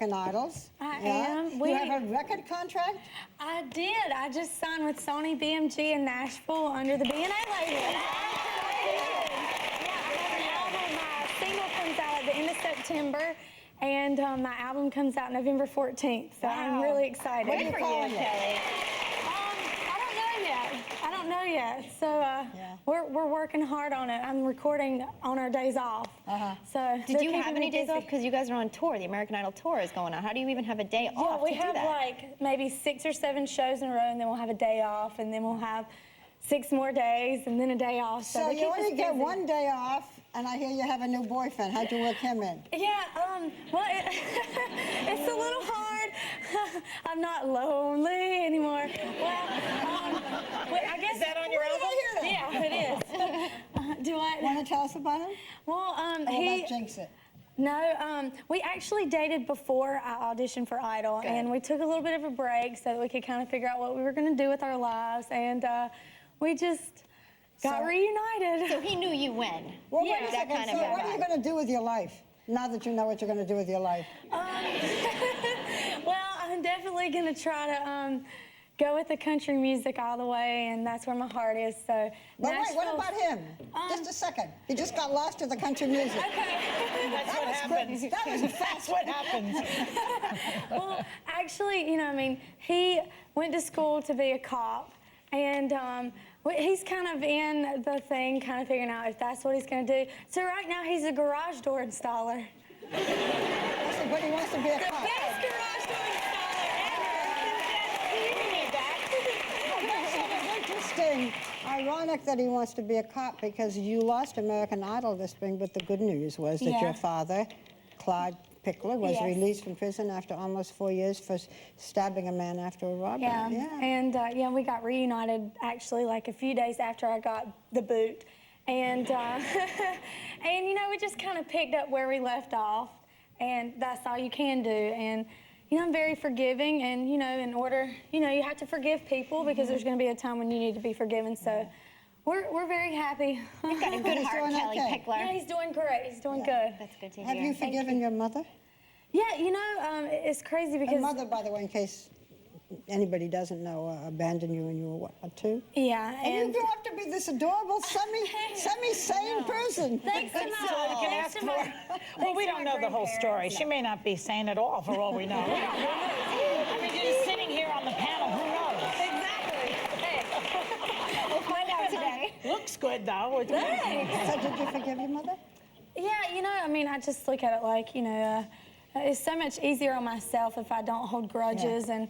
American Idols. I am. You have a record contract? I did. I just signed with Sony BMG in Nashville under the BNA label. Yeah, I have an album. My single comes out at the end of September, and my album comes out November 14th. So I'm really excited. What are you calling it? Kellie? I don't know yet. So we're working hard on it. I'm recording on our days off. So Did you have any days off? Because you guys are on tour. The American Idol tour is going on. How do you even have a day off we to do have that? like maybe 6 or 7 shows in a row, and then we'll have a day off, and then we'll have 6 more days, and then a day off. So you only get one day off, and I hear you have a new boyfriend. How'd you work him in? Yeah, well, it's a little hard. I'm not lonely anymore. Well, I guess... Is that on your album? Yeah, it is. Do I... Want to tell us about him? Well, Or jinx it? No, we actually dated before I auditioned for Idol, and we took a little bit of a break so that we could kind of figure out what we were going to do with our lives, and we just got reunited. So he knew you when? Well, yeah, that kind of guy. What are you going to do with your life, now that you know what you're going to do with your life? Well, I'm definitely going to try to go with the country music all the way, and that's where my heart is. So, but wait, what about him? Just a second. He just got lost to the country music. Okay. That's what happens. That's what happens. Well, actually, you know, I mean, he went to school to be a cop, and he's kind of in the thing, kind of figuring out if that's what he's going to do. So right now, he's a garage door installer. But he wants to be a cop. The best garage door installer ever. Interesting. Ironic that he wants to be a cop, because you lost American Idol this spring, but the good news was that your father, Kellie Pickler, was released from prison after almost 4 years for stabbing a man after a robbery. And we got reunited actually like a few days after I got the boot. And, and you know, we just kind of picked up where we left off, and that's all you can do. And, you know, I'm very forgiving, and, you know, in order, you know, you have to forgive people because there's going to be a time when you need to be forgiven. So we're very happy. You've got a good heart, Kellie Pickler. Yeah, he's doing great. He's doing good. That's good to hear. Have you forgiven your mother? Yeah, you know, it's crazy because... Your mother, by the way, in case anybody doesn't know, abandoned you when you were, what, 2? Yeah. And you grew up to be this adorable, semi-sane person. Thanks to my... Well, we don't know the whole story. She may not be sane at all, for all we know. I mean, you're just sitting here on the panel. Who knows? Exactly. Hey. We'll find out today. Looks good, though. So did you forgive your mother? Yeah, you know, I mean, I just look at it like, you know, it's so much easier on myself if I don't hold grudges, and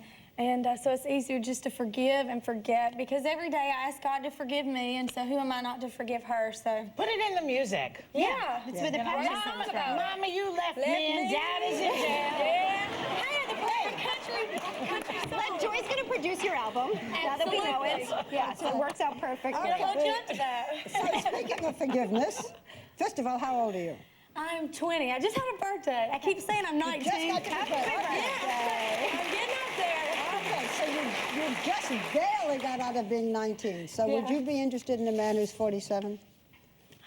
so it's easier just to forgive and forget, because every day I ask God to forgive me, and so who am I not to forgive her? So put it in the music. Yeah. It's where the passion comes from. Mama, you left me, and Daddy's in jail. Yeah. Hey, the country song. Joy's going to produce your album, now that we know it. Yeah, so it works out perfect. I'm gonna hold you up to that. So speaking of forgiveness, first of all, how old are you? I'm 20. I just had a birthday. I keep saying I'm 19. Just got your birthday. Yeah. I'm getting up there. Okay, so you just barely got out of being 19. So would you be interested in a man who's 47?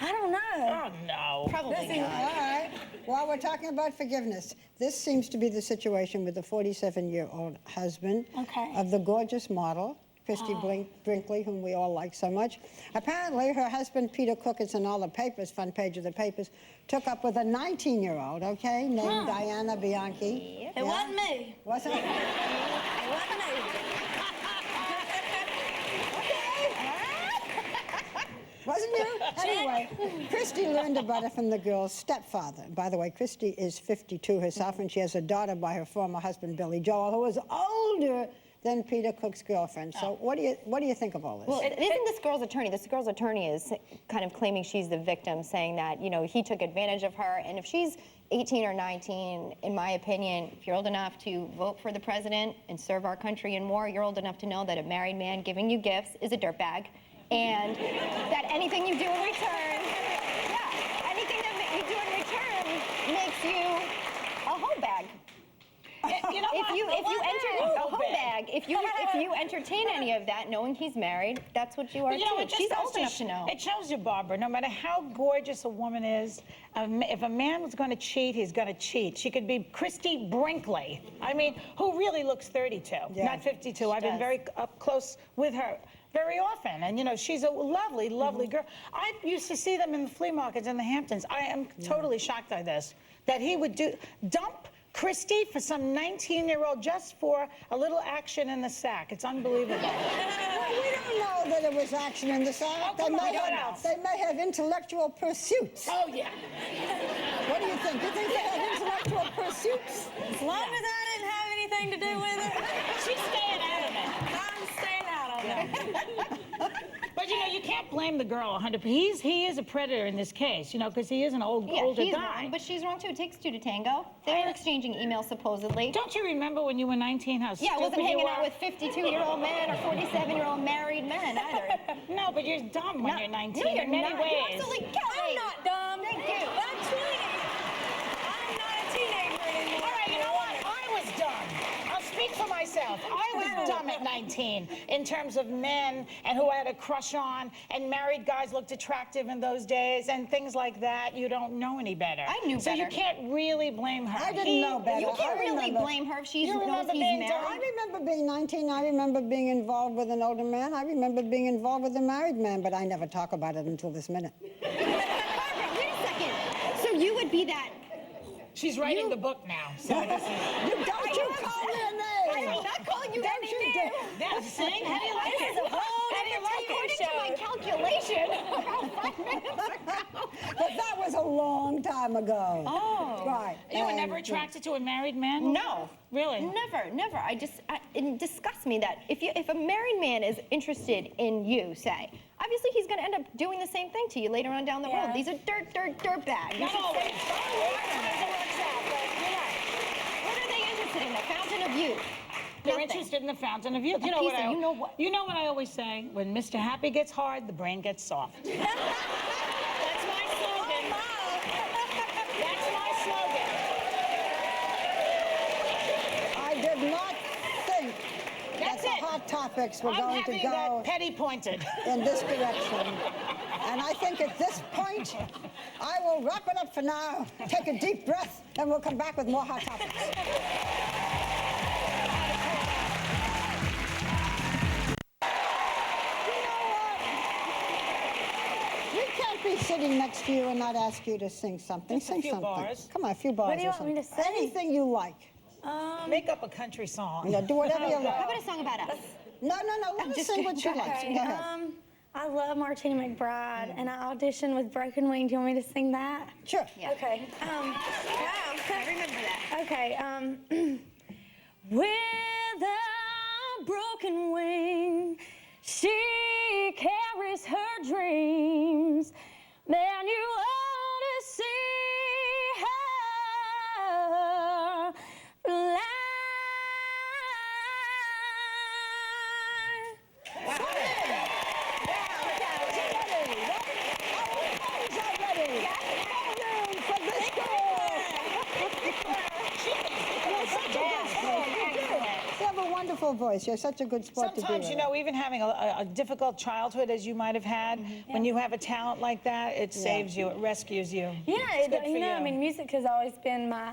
I don't know. Oh, no. Probably not. All right. While we're talking about forgiveness, this seems to be the situation with the 47-year-old husband of the gorgeous model, Christy Brinkley, whom we all like so much. Apparently, her husband, Peter Cook, it's in all the papers, front page of the papers, took up with a 19-year-old, named Diana Bianchi. It wasn't me. Wasn't it? It wasn't me. Wasn't you? Anyway, Christy learned about it from the girl's stepfather. By the way, Christy is 52 herself, and she has a daughter by her former husband, Billy Joel, who is older than Peter Cook's girlfriend. So what do you think of all this? Well, isn't this girl's attorney? This girl's attorney is kind of claiming she's the victim, saying that, you know, he took advantage of her. And if she's 18 or 19, in my opinion, if you're old enough to vote for the president and serve our country in war, you're old enough to know that a married man giving you gifts is a dirtbag. And that anything you do in return, anything that you do in return makes you a hoe bag. You know if you enter a hoe scumbag. If you entertain any of that, knowing he's married, that's what you are too. She's old enough to know. It shows you, Barbara, no matter how gorgeous a woman is, if a man was going to cheat, he's going to cheat. She could be Christy Brinkley. I mean, who really looks 32, not 52. I've been very up close with her very often, and you know, she's a lovely, lovely girl. I used to see them in the flea markets in the Hamptons. I am totally shocked by this, that he would dump Christy for some 19-year-old just for a little action in the sack. It's unbelievable. Well, we don't know that it was action in the sack. They may have intellectual pursuits. Oh, yeah. What do you think? You think they have intellectual pursuits? As long as I didn't have anything to do with it, She's staying out of it. I'm staying out of it. But you know, you can't blame the girl 100%. He is a predator in this case, you know, because he is an older he's guy. wrong, but she's wrong too. It takes two to tango. They were exchanging emails supposedly. Don't you remember when you were 19 how stupid I wasn't hanging you out were? with 52-year-old men or 47-year-old married men either. No, but you're dumb when you're 19 No, you're in many not. ways. You're absolutely I'm not dumb. Thank you. I'm 20. I'm not a teenager anymore. All right, you know what? I was dumb. I'll speak for myself. I was dumb at 19 in terms of men and who I had a crush on, and married guys looked attractive in those days and things like that. You don't know any better. I knew so better. you can't really blame her. I didn't know better. You can't really blame her if she knows remember he's being married. dumb? I remember being 19. I remember being involved with an older man. I remember being involved with a married man, but I never talk about it until this minute. Barbara, wait a second. So you would be that... She's writing the book now. So this is... Don't you call me a name! I'm not calling you Don't any you name. That's saying, how do you like This it? is a whole How do you like According it? to my calculation, about 5 minutes ago. But that was a long time ago. Oh. Right. You were And, never attracted to a married man? No. Really? Never. It disgusts me that if a married man is interested in you, say, obviously he's going to end up doing the same thing to you later on down the road. Yeah. These are dirt bags. Not always. Sometimes it works out, but you're right. What are they interested in? The fountain of youth. They're Nothing. interested in the fountain of youth. A piece of- you know what? You know what I always say? When Mr. Happy gets hard, the brain gets soft. That's my slogan. That's my slogan. I did not think that That's the it. hot topics were I'm going to happy go that Petty pointed. in this direction. And I think at this point, I will wrap it up for now, take a deep breath, and we'll come back with more hot topics. We can't be sitting next to you and not ask you to sing something. Just a Sing few something. bars. Come on, a few bars. What do you or want me to something. sing? Anything you like. Make up a country song. Yeah, do whatever you How like. about a song about us? No, let us sing what you like. Okay, Go ahead. I love Martina McBride, and I auditioned with Broken Wing. Do you want me to sing that? Sure. Yeah. Okay. Wow. I remember that. Okay. With a broken wing, she carries her dreams. Man, you ought to see her fly. You have a wonderful voice. You're such a good sport to be Sometimes, with. you know, even having a difficult childhood as you might have had, when you have a talent like that, it saves you, it rescues you. Yeah, It's good for you know, I mean, music has always been my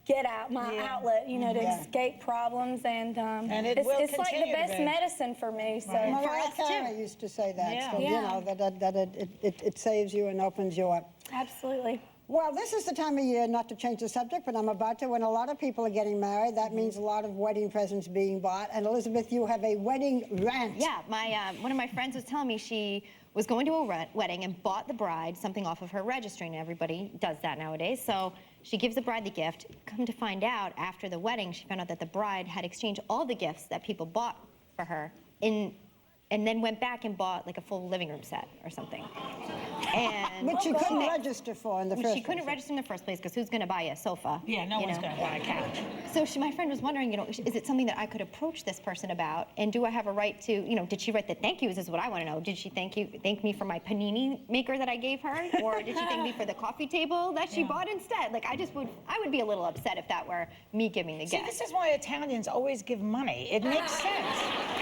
get out, my outlet, you know, to escape problems, and it will it's like the continue to best be. medicine for me. So Mariah Carey used to say that. Yeah. So, you know, that it saves you and opens you up. absolutely. Well, this is the time of year, not to change the subject, but I'm about to, when a lot of people are getting married. That means a lot of wedding presents being bought. And Elizabeth, you have a wedding rant. Yeah, one of my friends was telling me she was going to a wedding and bought the bride something off of her registry, and everybody does that nowadays. So she gives the bride the gift. Come to find out, after the wedding, she found out that the bride had exchanged all the gifts that people bought for her and then went back and bought like a full living room set or something. And Which she couldn't register for in the first place. she couldn't register in the first place, because who's going to buy a sofa? Yeah, no one's going to buy a couch. So my friend was wondering, is it something that I could approach this person about? And do I have a right to, did she write the thank yous is what I want to know. Did she thank me for my panini maker that I gave her? Or did she thank me for the coffee table that she bought instead? Like, I would be a little upset if that were me giving the gift. This is why Italians always give money. It makes sense.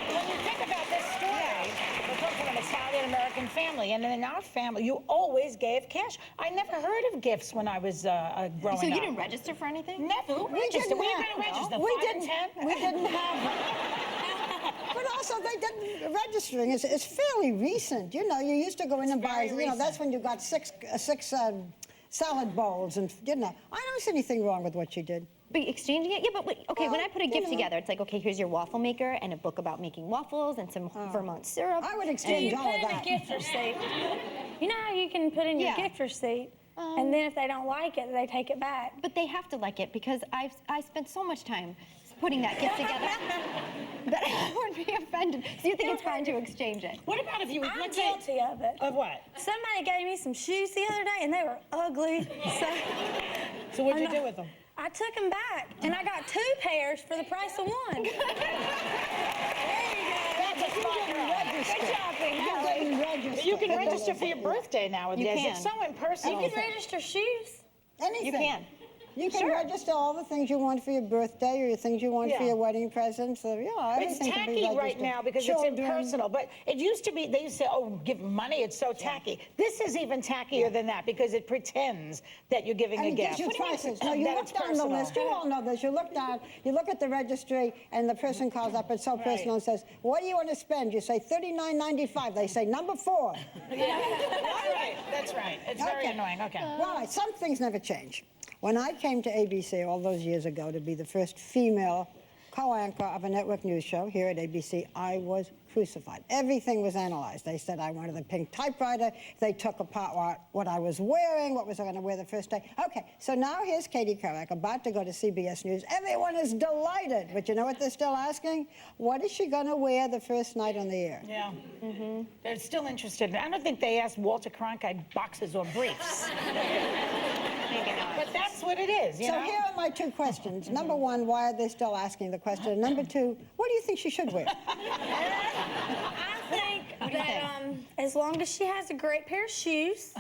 When you think about this story, we come from an Italian-American family, and in our family, you always gave cash. I never heard of gifts when I was growing up. So you didn't register for anything? Never. Who registered? We didn't register. We 5 and didn't. 10? We didn't have. But also, they didn't. Registering is fairly recent. You used to go in and buy. That's when you got six salad bowls, and I don't see anything wrong with what she did. But exchanging it? Yeah, but wait, okay, when I put a gift together, it's like, okay, here's your waffle maker and a book about making waffles and some Vermont syrup. I would exchange all of You that. put in a gift receipt. You know how you can put in your gift receipt, and then if they don't like it, they take it back. But they have to like it, because I spent so much time putting that gift together that I would be offended. So you think it's fine to exchange it? What about if you... I'm guilty of it. Of what? Somebody gave me some shoes the other day, and they were ugly. So what'd you do with them? I took them back, and I got 2 pairs for the price of 1. That's a smart girl. Good shopping. You can register for your birthday nowadays. You can. It's so impersonal. You can register shoes. Anything. You can. You can register all the things you want for your birthday or your things you want for your wedding present. So, It's everything can be tacky right registered. now because Children. it's impersonal. But it used to be, they used to say, oh, give money, it's so tacky. This is even tackier than that because it pretends that you're giving And a it gift. gives you What do mean choices. No, you that look it's down the personal? list. You all know this. You look down, you look at the registry, and the person calls up, it's so personal, and says, what do you want to spend? You say $39.95. They say, number 4. That's right. It's very annoying. Okay. Right, some things never change. When I came to ABC all those years ago to be the first female co-anchor of a network news show here at ABC, I was crucified. Everything was analyzed. They said I wanted a pink typewriter. They took apart what I was wearing, what was I going to wear the first day. Okay, so now here's Katie Couric about to go to CBS News. Everyone is delighted, but you know what they're still asking? What is she going to wear the first night on the air? Yeah. They're still interested. I don't think they asked Walter Cronkite boxes or briefs. But that's what it is, you So know? here are my 2 questions. Number 1, why are they still asking the question? And number 2, what do you think she should wear? I think that as long as she has a great pair of shoes,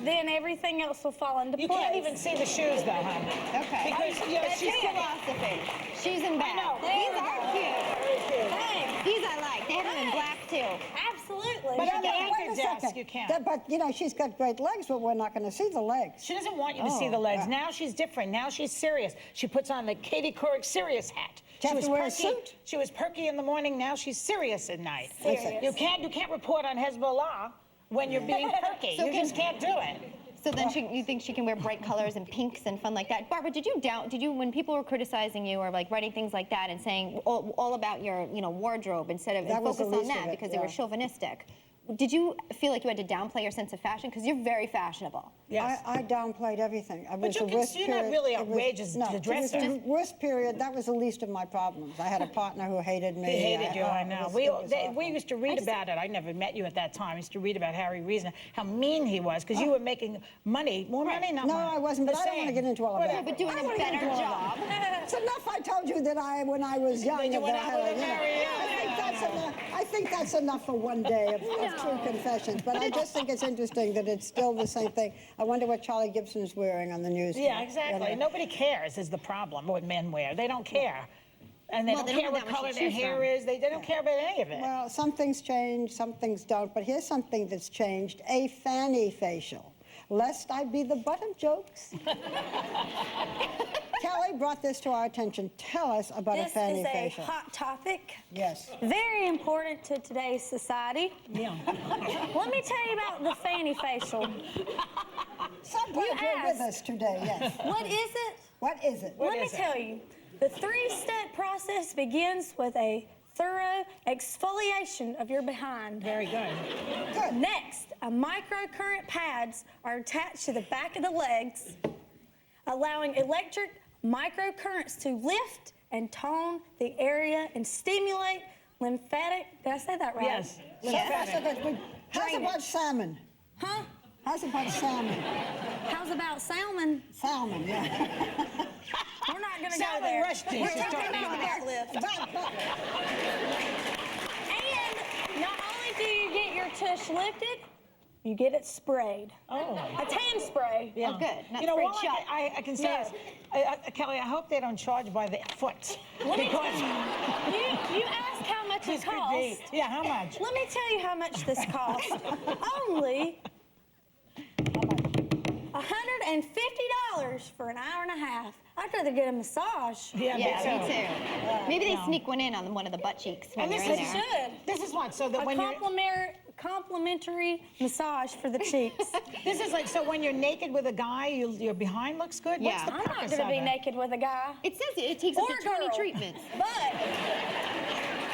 then everything else will fall into You place. can't even see the shoes, though, huh? Okay. Because, she's Philosophy. Shoes and bags. know. These are cute. Hey, These I like. They have them in black, too. absolutely. But No, at the no, anchor wait a desk, second. you can't. But, she's got great legs, but we're not going to see the legs. She doesn't want you to see the legs. Now she's different. Now she's serious. She puts on the Katie Couric serious hat. Do you have to wear a perky. suit? She was perky in the morning. Now she's serious at night. Serious. You can't report on Hezbollah when you're being perky. So you just can't do it. So then you think she can wear bright colors and pinks and fun like that? Barbara, did you, when people were criticizing you or like writing things like that and saying all about your, wardrobe instead of That was focus the on least of that it, because they were yeah. chauvinistic, did you feel like you had to downplay your sense of fashion? Because you're very fashionable. Yes. I downplayed everything. It was you the can worst see you're not period. really It was- outrageous no, to dress it was her. the worst period. That was the least of my problems. I had a partner who hated me. He hated you, I it know. was- We it was awful. used to read about it. I never met you at that time. I used to read about Harry Reason, how mean he was, because you were making money, more money, not No, money. I wasn't, but The I don't want to same. get into all of that. But doing I don't a wanna get better into all job. that. It's enough I told you that when I was young, you went that I out had with a, a very I think that's enough for one day of true confessions. But I just think it's interesting that it's still the same thing. I wonder what Charlie Gibson's wearing on the news. Yeah, exactly. Nobody cares is the problem what men wear. They don't care. And they Well, don't they don't care have what that much color to their choose hair from. is. They don't care about any of it. Well, some things change, some things don't. But here's something that's changed: a fanny facial. Lest I be the butt of jokes. Kelly brought this to our attention. Tell us about a This fanny is a facial. hot topic. Yes. Very important to today's society. Yeah. Let me tell you about the fanny facial. So glad you're with asked. us today, yes. What is it? What is it? Let me tell you. The 3-step process begins with a thorough exfoliation of your behind. Very good. Good. Next, a microcurrent pads are attached to the back of the legs, allowing electric microcurrents to lift and tone the area and stimulate lymphatic. Did I say that right? Yes. So far, so good. How's about salmon? Huh? How's about salmon? How's about salmon? Salmon, yeah. We're not gonna go Salmon there. rusty, We're she's talking talking about about. butt lift. And not only do you get your tush lifted, you get it sprayed. Oh. A tan spray. Yeah. Oh, good. Not You know, sprayed all shut. I can say No. is, Kelly, I hope they don't charge by the foot. Let me Because you asked how much this it could costs. be. Yeah, how much? Let me tell you how much this costs. Only $150 for an hour and a half. I'd rather get a massage. Yeah, Yeah, me too. Maybe they sneak one in on one of the butt cheeks when And you're this in is there. Should. This is what, so that A when you're, complimentary massage for the cheeks. this is like, so when you're naked with a guy, your behind looks good? What's Yeah. the I'm not purpose gonna of be it? naked with a guy. It says it takes up Or to a 20 girl. treatments. But,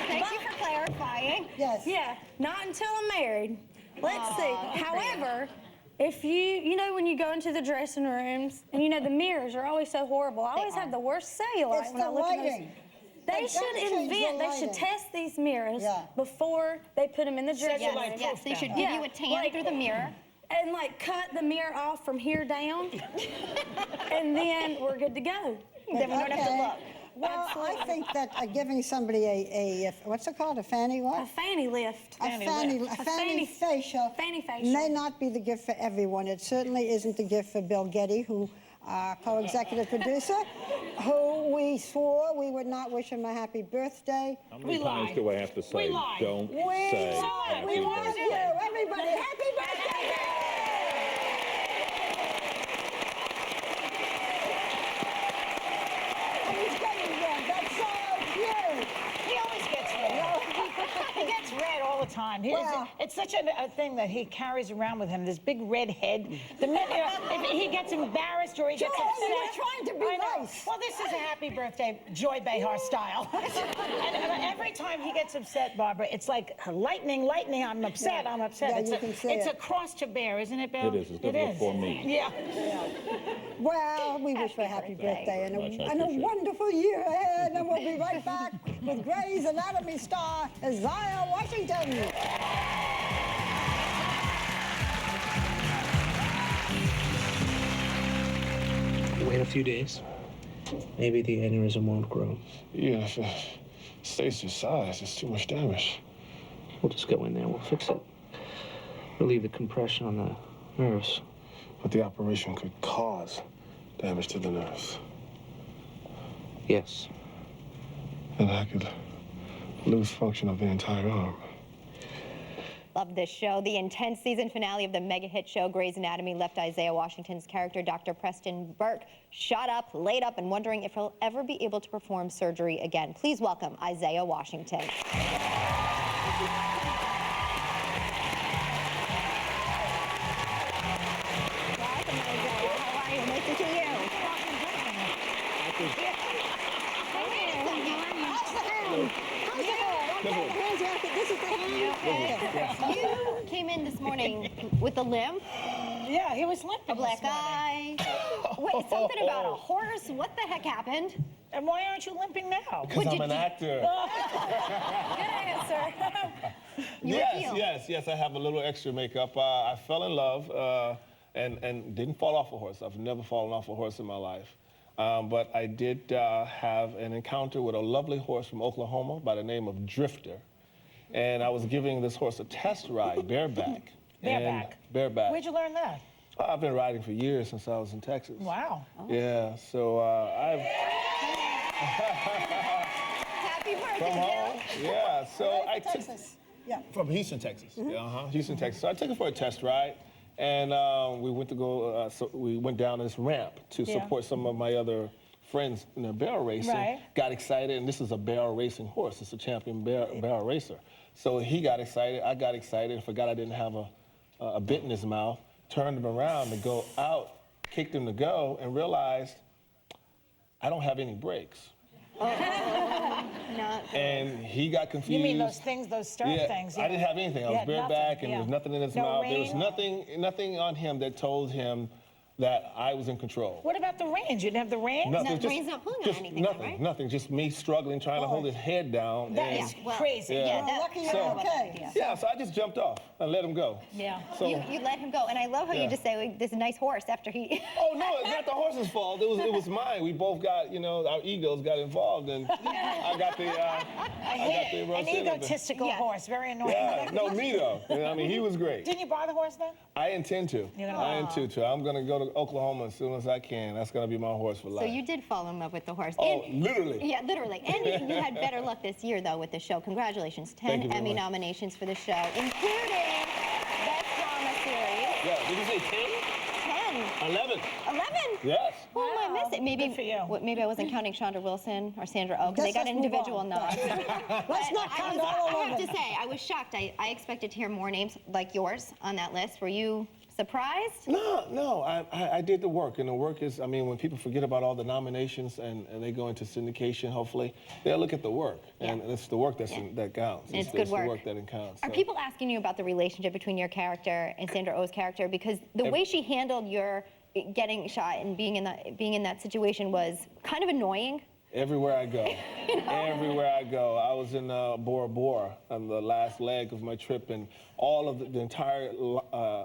Thank you for clarifying. Yes. yeah, not until I'm married. Let's see. good for you. However, if you know when you go into the dressing rooms, and you know the mirrors are always so horrible. I always have the worst cellulite It's when I the look at those. lighting. They They've should gotta change the they should lighting. test these mirrors Yeah. before they put them in the dressing Yes, room. like Yes, they should give Yeah, you a tan like- through the mirror. And like cut the mirror off from here down, and then we're good to go. Then we don't have to Okay. look. Well, I Absolutely. think that giving somebody a what's it called, a fanny A what? fanny lift. A fanny fanny- facial fanny facial. may not be the gift for everyone. It certainly isn't the gift for Bill Getty, who co-executive producer, who we swore we would not wish him a happy birthday. How many We times lied. do I have to say, lied. don't We say love happy birthday? you, everybody. Happy birthday! And he's getting red. That's so cute. He always gets red. He gets red all the time. Wow. It's such a thing that he carries around with him, this big red head. The minute if he gets embarrassed or he gets Joy, upset. we were trying to be I know. nice. Well, this is a happy birthday, Joy Behar style. and every time he gets upset, Barbara, it's like lightning, lightning. I'm upset. I'm upset. Yeah, it's you can see it's it. a cross to bear, isn't it, Bill? It is. It's difficult for me. Yeah. Well, we wish for a happy birthday and a wonderful year ahead, and we'll be right back with Grey's Anatomy star Isaiah Washington. Wait a few days. Maybe the aneurysm won't grow. Yeah, if it stays this size, it's too much damage. We'll just go in there, we'll fix it. Relieve the compression on the nerves. But the operation could cause damage to the nerves. Yes. And I could lose function of the entire arm. Love this show. The intense season finale of the mega hit show Grey's Anatomy left Isaiah Washington's character, Dr. Preston Burke, shot up, laid up, and wondering if he'll ever be able to perform surgery again. Please welcome Isaiah Washington. Welcome, Isaiah. How are you? Nice to see you. This is the hand. You came in this morning with a limp, Yeah, he was limping a black this morning. eye. Wait, something about a horse. What the heck happened? And why aren't you limping now? Because I'm an actor. Good answer. Yes, I have a little extra makeup. I fell in love and didn't fall off a horse. I've never fallen off a horse in my life. But I did have an encounter with a lovely horse from Oklahoma by the name of Drifter. And I was giving this horse a test ride, bareback. Bareback? Bareback. Where'd you learn that? I've been riding for years since I was in Texas. Wow. Yeah, so I've... Happy birthday, From home? Yeah, so I took... Texas. Yeah. From Houston, Texas. Houston, Texas. So I took it for a test ride, and we went to go. We went down this ramp to support some of my other friends in their barrel racing. Right. Got excited, and this is a barrel racing horse. It's a champion barrel racer. So he got excited. I got excited. Forgot I didn't have a bit in his mouth. Turned him around to go out, kicked him to go, and realized I don't have any brakes. And he got confused. You mean those things, those stirrup things? I didn't have anything. I was bareback, and there was nothing in his mouth. There was ring? nothing on him that told him that I was in control. What about the reins? You didn't have the reins? Nothing, No, Rain's not pulling on just anything, nothing, right? nothing. Just me struggling, trying to hold his head down. That and- is crazy. Yeah. Well, lucky you're So- okay. Yeah, so I just jumped off and let him go. Yeah. So, You let him go, and I love how Yeah. you just say, like, this nice horse after he... oh no, it's not the horse's fault. It was mine. We both got, our egos got involved, and I got the An roast in of it. egotistical Yeah. horse, very annoying. Yeah, no, me though. I mean, he was great. Didn't you buy the horse then? I intend to. You're gonna- I intend to. I'm gonna go to Oklahoma as soon as I can. That's gonna be my horse for So life. you did fall in love with the horse. Oh, And- literally. Yeah, literally. And you had better luck this year, though, with the show. Congratulations. Thank 10 you very Emmy much. nominations for the show, including Best Drama Series. Yeah. Did you say 10? 10. 11. 11? Yes. Oh, I missed it. Maybe, Good for you. maybe I wasn't counting Chandra Wilson or Sandra Oh, because they Guess got let's move individual on. nods. Let's not count all I have 11. to say, I was shocked. I expected to hear more names like yours on that list. Were you surprised? No. I did the work, and the work is, I mean, when people forget about all the nominations and they go into syndication, hopefully, they'll look at the work, and it's the work that counts. And it's good the work. work that counts. Are so. people asking you about the relationship between your character and Sandra Oh's character? Because the way she handled your getting shot and being in that situation was kind of annoying. Everywhere I go, everywhere I go. I was in Bora Bora on the last leg of my trip, and all of the entire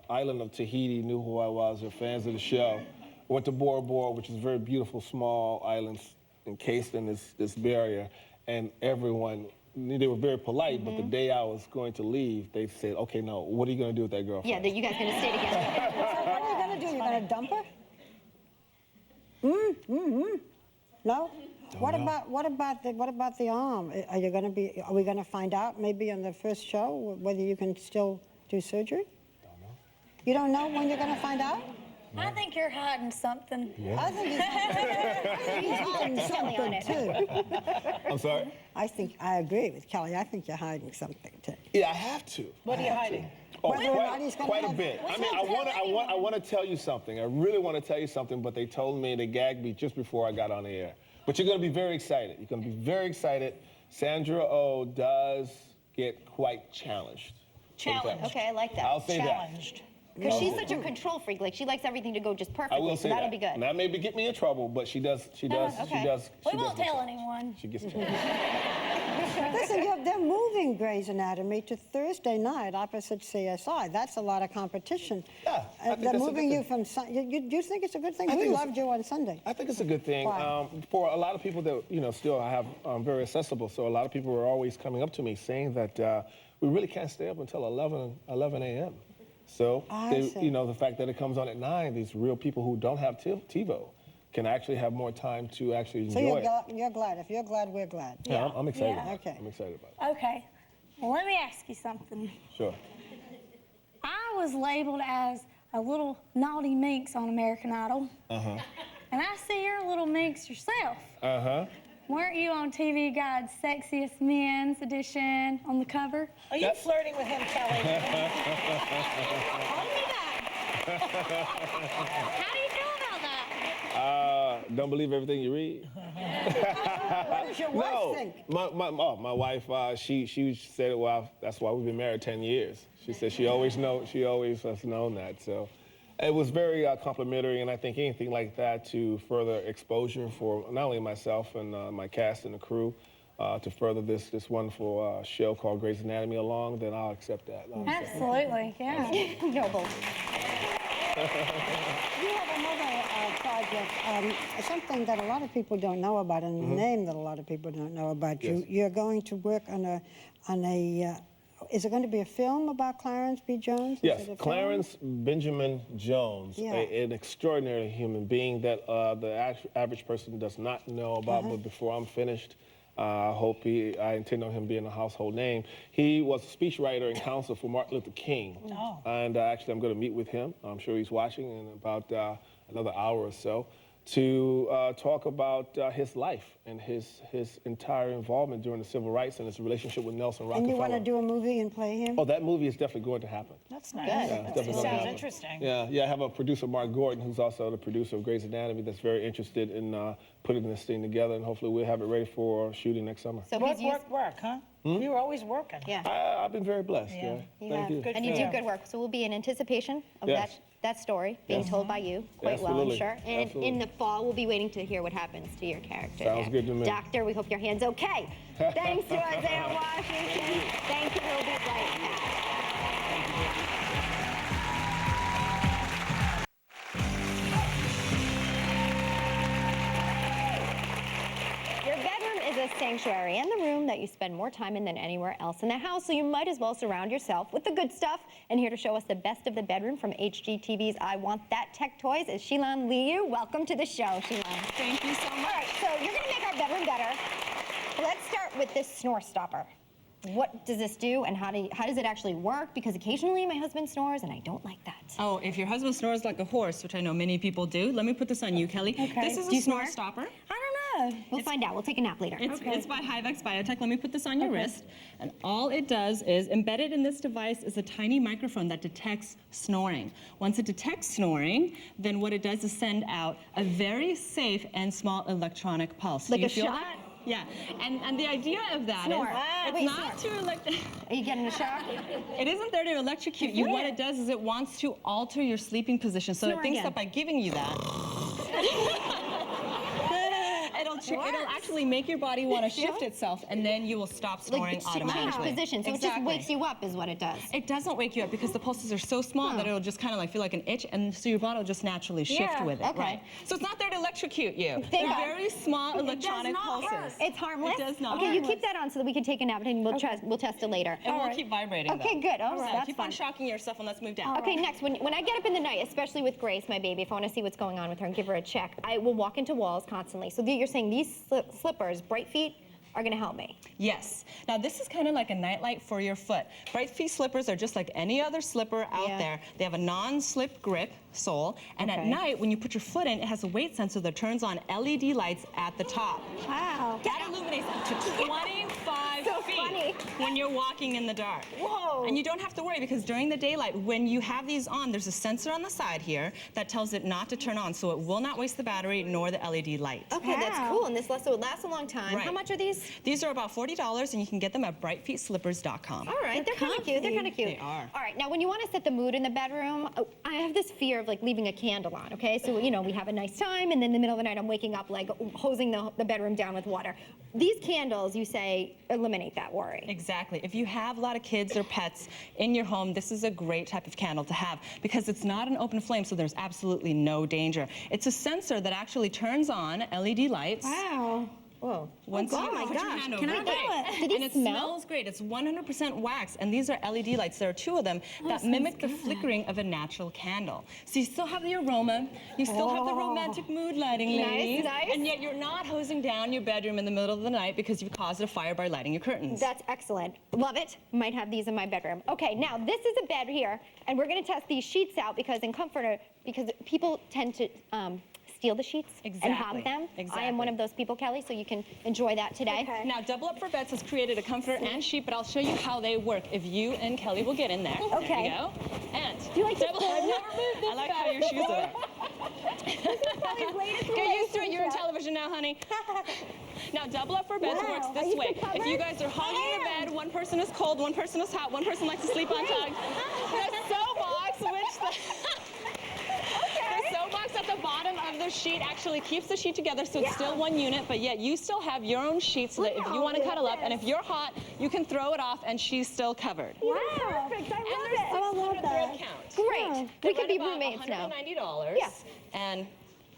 island of Tahiti knew who I was. They're fans of the show. I went to Bora Bora, which is a very beautiful small island encased in this barrier, and everyone. They were very polite, but the day I was going to leave, they said, "Okay, no, what are you going to do with that girlfriend?" Yeah, that you guys gonna stay together. So what are you going to do? You're going to dump her? No? What about the arm? Are we going to find out maybe on the first show whether you can still do surgery? Don't know. You don't know when you're going to find out? I think you're hiding something. I think he's hiding Kelly on something it. too. I'm sorry? I agree with Kelly. I think you're hiding something too. Yeah, I have to. What are you hiding? Oh, Whether or not he's gonna quite a have- bit. Well, I mean, don't I want to tell you something. I really want to tell you something, but they told me, they gagged me just before I got on the air. But you're going to be very excited. You're going to be very excited. Sandra Oh does get quite challenged. Challenged. Okay, I like that. I'll say that. Challenged. Because she's such a control freak. Like, she likes everything to go just I perfectly, will so say that'll that. be good. That may get me in trouble, but she does. okay. We won't get tell challenged. anyone. She gets challenged. Listen, they're moving Grey's Anatomy to Thursday night opposite CSI. That's a lot of competition. Yeah, I think They're that's a moving good you from Sunday. Do you think it's a good thing? I We think it's- loved you on Sunday. I think it's a good thing Why? for a lot of people that still have very accessible. So a lot of people are always coming up to me saying that we really can't stay up until 11 a.m. So I see. the fact that it comes on at 9, these real people who don't have TiVo can actually have more time to actually So enjoy it. you're glad. If you're glad, we're glad. Yeah, I'm excited. Yeah. Okay. I'm excited about it. Okay. Well, let me ask you something. Sure. I was labeled as a little naughty minx on American Idol. Uh-huh. And I see you're a little minx yourself. Uh-huh. Weren't you on TV Guide's Sexiest Men's edition on the cover? Are you flirting with him, Kelly? Hold me back. How do you feel about that? Don't believe everything you read. What does your wife think? My wife, she said, well, that's why we've been married 10 years. She said she always has known that. So it was very complimentary, and I think anything like that to further exposure for not only myself and my cast and the crew, to further this wonderful show called Grey's Anatomy along, then I'll accept that. Absolutely, yeah. Noble. You have another project, something that a lot of people don't know about, and a name that a lot of people don't know about. Yes. You're going to work on a. Is it going to be a film about Clarence B. Jones? Is Yes, it a film? Clarence Benjamin Jones, Yeah. an extraordinary human being that the average person does not know about, but before I'm finished, I intend on him being a household name. He was a speechwriter and counsel for Martin Luther King. Oh. And actually, I'm going to meet with him. I'm sure he's watching in about another hour or so to talk about his life and his entire involvement during the civil rights and his relationship with Nelson Rockefeller. And you want to do a movie and play him? Oh, that movie is definitely going to happen. That's nice. Good. Yeah, it's definitely It gonna sounds happen. interesting. Yeah, I have a producer, Mark Gordon, who's also the producer of Grey's Anatomy, that's very interested in putting this thing together, and hopefully we'll have it ready for shooting next summer. So Work, huh? You're always working. Yeah. I've been very blessed. Yeah. Thank you. And you do good work. So we'll be in anticipation of Yes. that story being told by you quite well, I'm Absolutely. sure. And Absolutely. in the fall, we'll be waiting to hear what happens to your character. Sounds there. good to me. Doctor, we hope your hand's okay. Thanks to Isaiah Washington. Thank you. We'll be right back. Your bedroom is a sanctuary and the room that you spend more time in than anywhere else in the house, so you might as well surround yourself with the good stuff. And here to show us the best of the bedroom from HGTV's I Want That Tech Toys is Shilan Liu. Welcome to the show, Shilan. Thank you so much. All right, so you're gonna make our bedroom better. Let's start with this snore stopper. What does this do and how does it actually work? Because occasionally my husband snores and I don't like that. Oh, if your husband snores like a horse, which I know many people do, let me put this on you, Kelly. Okay. This is Do a you snore snore? stopper. I don't know. We'll find out. We'll take a nap later. It's by Hivex Biotech. Let me put this on your wrist. And all it does is, embedded in this device is a tiny microphone that detects snoring. Once it detects snoring, then what it does is send out a very safe and small electronic pulse. Like Do you a feel shot? that? Yeah, and the idea of that Snore. is it's Wait, not to Are you getting a shock? It isn't there to electrocute you. What it does is it wants to alter your sleeping position. So Snore it thinks again. that by giving you that, it'll actually make your body want to shift itself, and then you will stop snoring Change automatically. position. So it just wakes you up is what it does. It doesn't wake you up because the pulses are so small that it'll just kind of like feel like an itch, and so your body will just naturally shift with it. Okay. Right. So it's not there to electrocute you. Thank They're God. very small electronic pulses. It's harmless? It does not. Okay, you keep that on so that we can take a nap and we'll test it later. And we'll keep vibrating. Okay, good. Oh, So that's keep fun. on shocking yourself, and let's move down. Okay, next, when I get up in the night, especially with Grace, my baby, if I want to see what's going on with her and give her a check, I will walk into walls constantly. So you're saying these slippers, Bright Feet, are going to help me? Yes. Now this is kind of like a nightlight for your foot. Bright Feet slippers are just like any other slipper out there. They have a non-slip grip sole, and at night when you put your foot in, it has a weight sensor that turns on LED lights at the top. Wow. That illuminates up to 25 feet when you're walking in the dark. Whoa. And you don't have to worry because during the daylight, when you have these on, there's a sensor on the side here that tells it not to turn on, so it will not waste the battery nor the LED light. Okay, that's cool. And so it lasts a long time. Right. How much are these? These are about $40, and you can get them at brightfeetslippers.com. All right, they're kind of cute. They're kind of cute. They are. All right, now when you want to set the mood in the bedroom, I have this fear of like leaving a candle on, okay? So, you know, we have a nice time, and then in the middle of the night, I'm waking up like hosing the bedroom down with water. These candles, you say, eliminate that worry. Exactly. If you have a lot of kids or pets in your home, this is a great type of candle to have because it's not an open flame, so there's absolutely no danger. It's a sensor that actually turns on LED lights. Wow. Whoa. Once Oh you my put your gosh. hand Can over I it. do it? Do And these it smell? smells great. It's 100% wax, and these are LED lights. There are 2 of them that mimic the flickering of a natural candle. So you still have the aroma, you still have the romantic mood lighting, ladies, nice. and yet you're not hosing down your bedroom in the middle of the night because you've caused a fire by lighting your curtains. That's excellent. Love it. Might have these in my bedroom. Okay, now this is a bed here, and we're going to test these sheets out because in Comforter, because people tend to steal the sheets and hog them. I am one of those people, Kelly, so you can enjoy that today. Okay. Now, Double Up for Beds has created a comforter and sheet, but I'll show you how they work if you and Kelly will get in there. Okay. There you go. And Do you like to Double pull? Up. I like how your shoes are. Get used to it. You're in television now, honey. Now, Double Up for Beds works this way. If you guys are hogging the bed, one person is cold, one person is hot, one person likes to sleep on tugs. The sew box, which the sew box at the bottom of the sheet actually keeps the sheet together, so it's still one unit, but yet you still have your own sheet so that if you want to cuddle up, and if you're hot, you can throw it off and she's still covered. Wow. Perfect. I love that. Great. We could be roommates now. $190. Yeah. And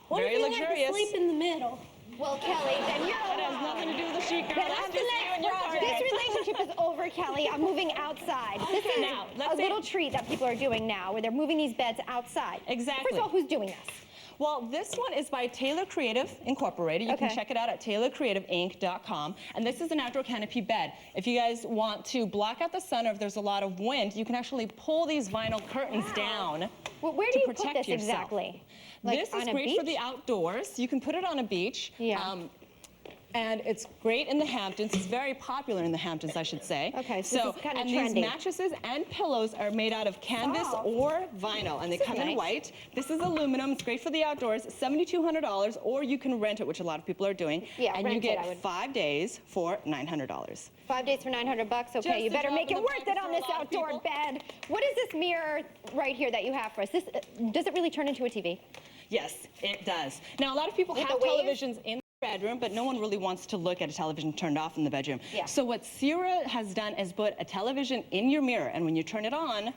What very if you like to luxurious. sleep in the middle? Well, Kelly, then you're That has nothing to do with the sheet, girl. That's just you and your party. This relationship is over, Kelly. I'm moving outside. This is Now, let's a say- little treat that people are doing now, where they're moving these beds outside. Exactly. First of all, who's doing this? Well, this one is by Taylor Creative Incorporated. You can Okay. check it out at taylorcreativeinc.com. And this is an outdoor canopy bed. If you guys want to block out the sun or if there's a lot of wind, you can actually pull these vinyl curtains down Well, where to do you put protect this yourself. exactly? Like this on is a great beach? for the outdoors. You can put it on a beach. Yeah. And it's great in the Hamptons. It's very popular in the Hamptons, I should say. Okay, so this is kinda and trendy. these mattresses and pillows are made out of canvas or vinyl, and they come in nice. white. This is aluminum. It's great for the outdoors. $7,200, or you can rent it, which a lot of people are doing. Yeah, and you rent it, get I would. 5 days for $900. 5 days for $900. Okay, Just you a better drop make in it the worth bucket it on for a this lot of outdoor people. bed. What is this mirror right here that you have for us? This does it really turn into a TV? Yes, it does. Now, a lot of people With have the wave? televisions in their bedroom, but no one really wants to look at a television turned off in the bedroom. Yeah. So what Sierra has done is put a television in your mirror, and when you turn it on,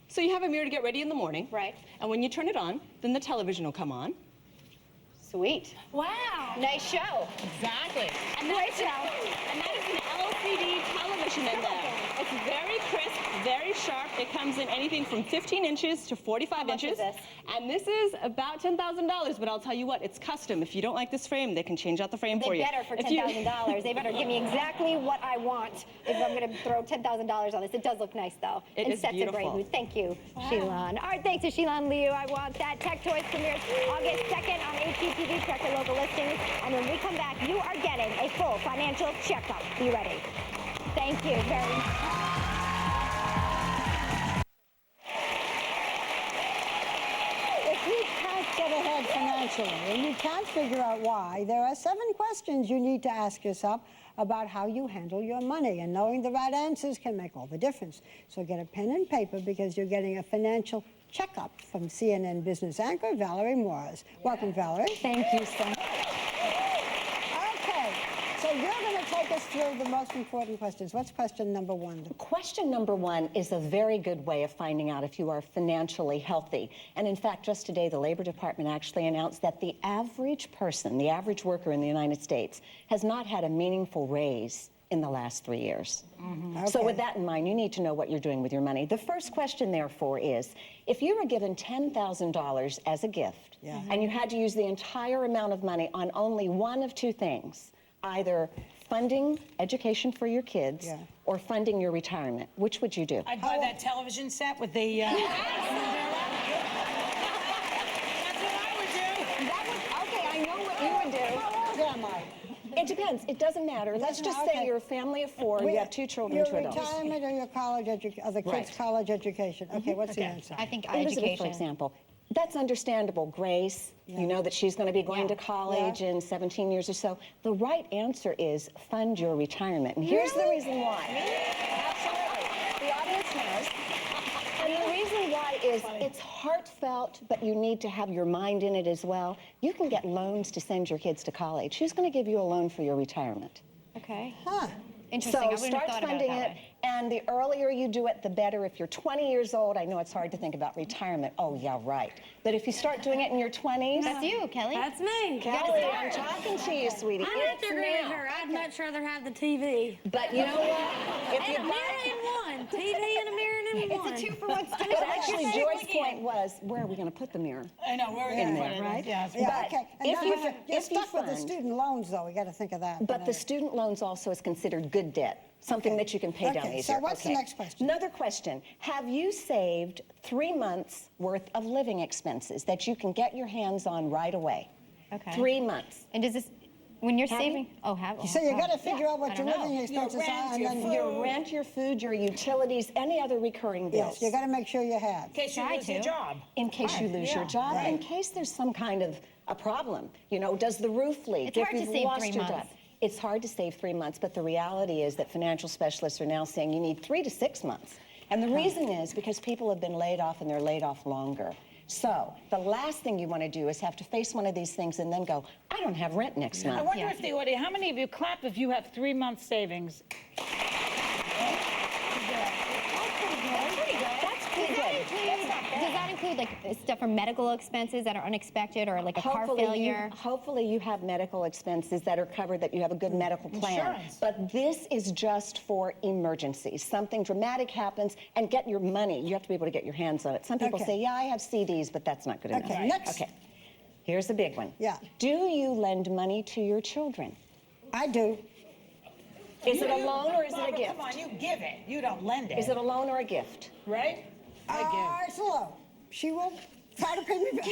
so you have a mirror to get ready in the morning. Right. And when you turn it on, then the television will come on. Sweet. Wow. Nice show. Exactly. And Great that, show. and that is an LCD television in there. It's very crisp, very sharp. It comes in anything from 15 inches to 45 much is inches. this? And this is about $10,000, but I'll tell you what, it's custom. If you don't like this frame, they can change out the frame for They you. better for If you- $10,000. They better give me exactly what I want if I'm going to throw $10,000 on this. It does look nice, though. It and is sets a great beautiful. mood. Thank you, Sheelan. All right, thanks to Sheelan Liu. I Want That. Tech Toys premieres August 2nd on HGTV. Check your local listings. And when we come back, you are getting a full financial checkup. Be ready. Thank you very much. If you can't get ahead financially and you can't figure out why, there are 7 questions you need to ask yourself about how you handle your money. And knowing the right answers can make all the difference. So get a pen and paper because you're getting a financial checkup from CNN business anchor Valerie Morris. Welcome, Valerie. Thank you so much. Okay, so you're going to take us through the most important questions. What's question number 1? Question number 1 is a very good way of finding out if you are financially healthy. And in fact, just today, the Labor Department actually announced that the average person, the average worker in the United States, has not had a meaningful raise in the last 3 years. So with that in mind, you need to know what you're doing with your money. The first question, therefore, is if you were given $10,000 as a gift and you had to use the entire amount of money on only one of 2 things, either funding education for your kids or funding your retirement, which would you do? I'd buy that television set with the... That's what I would do. Okay, I know what you would do. How old am I? It depends. It doesn't matter. Let's just say you're a family of 4, you have 2 children, 2 Your adults. retirement or your college education, or the kids' college education. Okay, what's the answer? I think Elizabeth, education. for example, that's understandable. Grace, you know that she's going to be going to college in 17 years or so. The right answer is fund your retirement. And here's the reason why. Absolutely. The audience knows. And the reason why is it's heartfelt, but you need to have your mind in it as well. You can get loans to send your kids to college. Who's going to give you a loan for your retirement? Okay. Huh. Interesting. I So wouldn't have start thought about funding it that it, way. and the earlier you do it, the better. If you're 20 years old, I know it's hard to think about retirement. Oh, yeah, right. But if you start doing it in your 20s, That's you, Kelly. That's me. Kelly, I'm talking to you, sweetie. I have It's to agree with now. her. I'd much rather have the TV. But you know what? If And you a mirror in one. TV and a mirror in one. It's a 2-for-1 But actually, Joy's point was, where are we going to put the mirror? I know, we're In going to there, put it in. right? Yeah, Yeah, But okay. And if now you- you're if you stuck with the fund- student loans, though. We got to think of that. But the student loans also is considered good debt, something that you can pay down Okay, easier. so what's the next question? Another question. Have you saved 3 months' worth of living expenses that you can get your hands on right away? Okay. 3 months. And does this, when you're Have saving? you? Oh, have So you got to figure out I what your don't know. living expenses rent, are, and your then food. Your rent, your food, your utilities, any other recurring bills. yes, you got to make sure you have. In case you Try lose your to. job. In case you lose your job, in case there's some kind of a problem. You know, does the roof leak? It's hard to you've save lost 3 your months. job. It's hard to save 3 months, but the reality is that financial specialists are now saying you need 3 to 6 months. And the reason is because people have been laid off and they're laid off longer. So the last thing you want to do is have to face one of these things and then go, I don't have rent next I month. wonder if the audience, how many of you clap if you have 3 months savings? That's pretty good. Does that include like stuff for medical expenses that are unexpected or like a car failure? Hopefully you have medical expenses that are covered, that you have a good medical plan. Insurance. But this is just for emergencies. Something dramatic happens and get your money. You have to be able to get your hands on it. Some people Okay. say, yeah, I have CDs, but that's not good enough. Okay, next. Okay, here's a big one. Yeah. Do you lend money to your children? I do. Is it a loan or is it a Barbara, gift? Come on, you give it. You don't lend it. Is it a loan or a gift? Right? It's a loan. She will try to pay me back.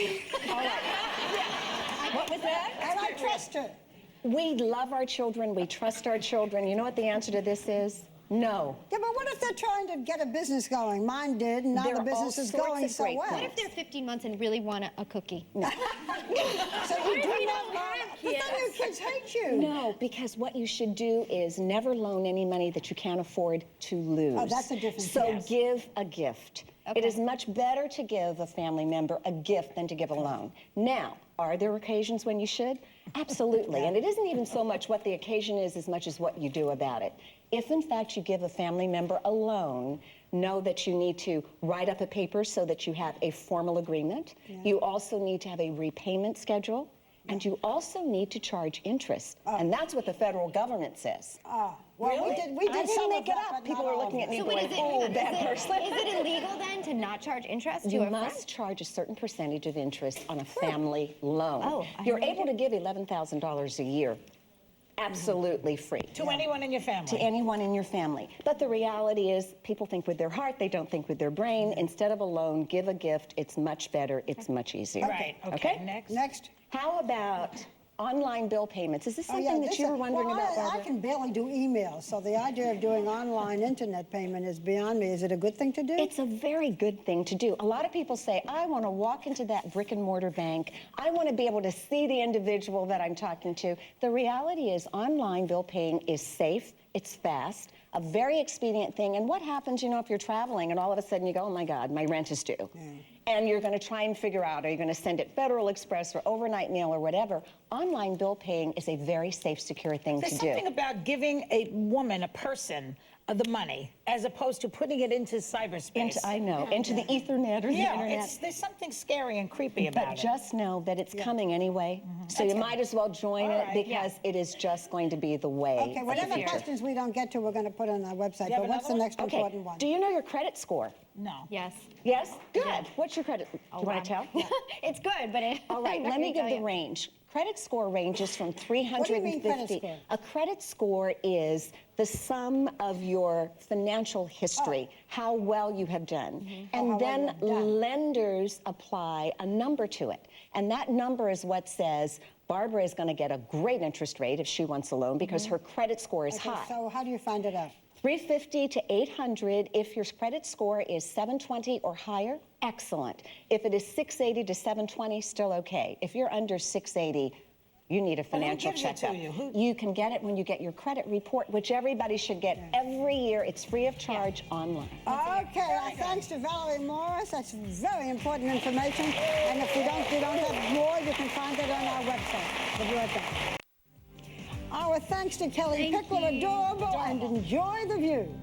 What was that? And I trust her. We love our children. We trust our children. You know what the answer to this is? No. Yeah, but what if they're trying to get a business going? Mine did, and now There the are business all is sorts going of so great well. What if they're 15 months and really want a cookie? No. So you do not loan. But then your kids hate you. No, because what you should do is never loan any money that you can't afford to lose. Oh, that's a different So thing. give a gift. It is much better to give a family member a gift than to give a loan. Now, are there occasions when you should? Absolutely. And it isn't even so much what the occasion is as much as what you do about it. If, in fact, you give a family member a loan, know that you need to write up a paper so that you have a formal agreement. You also need to have a repayment schedule. And you also need to charge interest. And that's what the federal government says. Well, Really? we did I some didn't of make it that, up. but People not are all looking of at it. me going, oh, bad person. Is it illegal then to not charge interest to You a friend? must charge a certain percentage of interest on a family loan. Oh, I You're didn't able to give $11,000 a year, absolutely free. To anyone in your family. To anyone in your family. But the reality is, people think with their heart, they don't think with their brain. Instead of a loan, give a gift. It's much better, it's much easier. Right, okay. Okay? Next. How about online bill payments? Is this something that you were wondering about, I Barbara? can barely do emails, so the idea of doing online internet payment is beyond me. Is it a good thing to do? It's a very good thing to do. A lot of people say, I want to walk into that brick and mortar bank. I want to be able to see the individual that I'm talking to. The reality is online bill paying is safe, it's fast, a very expedient thing. And what happens, you know, if you're traveling and all of a sudden you go, oh my God, my rent is due. And you're going to try and figure out, are you going to send it Federal Express or overnight mail or whatever? Online bill paying is a very safe, secure thing There's to do. something about giving a woman, a person, the money, as opposed to putting it into cyberspace. I know, into the Ethernet or the Yeah, internet. there's something scary and creepy about But it. just know that it's coming anyway. So you might as well join All it right. because it is just going to be the way. Okay, of whatever the future. questions we don't get to, we're going to put on our website. You have But what's the another one? next important one? Do you know your credit score? No. Yes. Yes? Good. What's your credit? Do you want to tell? It's good, but it. All right, let me give the range. Credit score ranges from 350. What do you mean credit score? A credit score is the sum of your financial history, how well you have done. And how well then you have done. lenders apply a number to it. And that number is what says Barbara is going to get a great interest rate if she wants a loan because her credit score is Okay, high. so how do you find it out? 350 to 800. If your credit score is 720 or higher, excellent. If it is 680 to 720, still okay. If you're under 680, you need a financial gives it to checkup. you? You can get it when you get your credit report, which everybody should get every year. It's free of charge online. Okay, our thanks to Valerie Morris. That's very important information. And if you don't have more, you can find it on our website. We'll be right back. Our thanks to Kellie Pickler, adorable, and enjoy the view.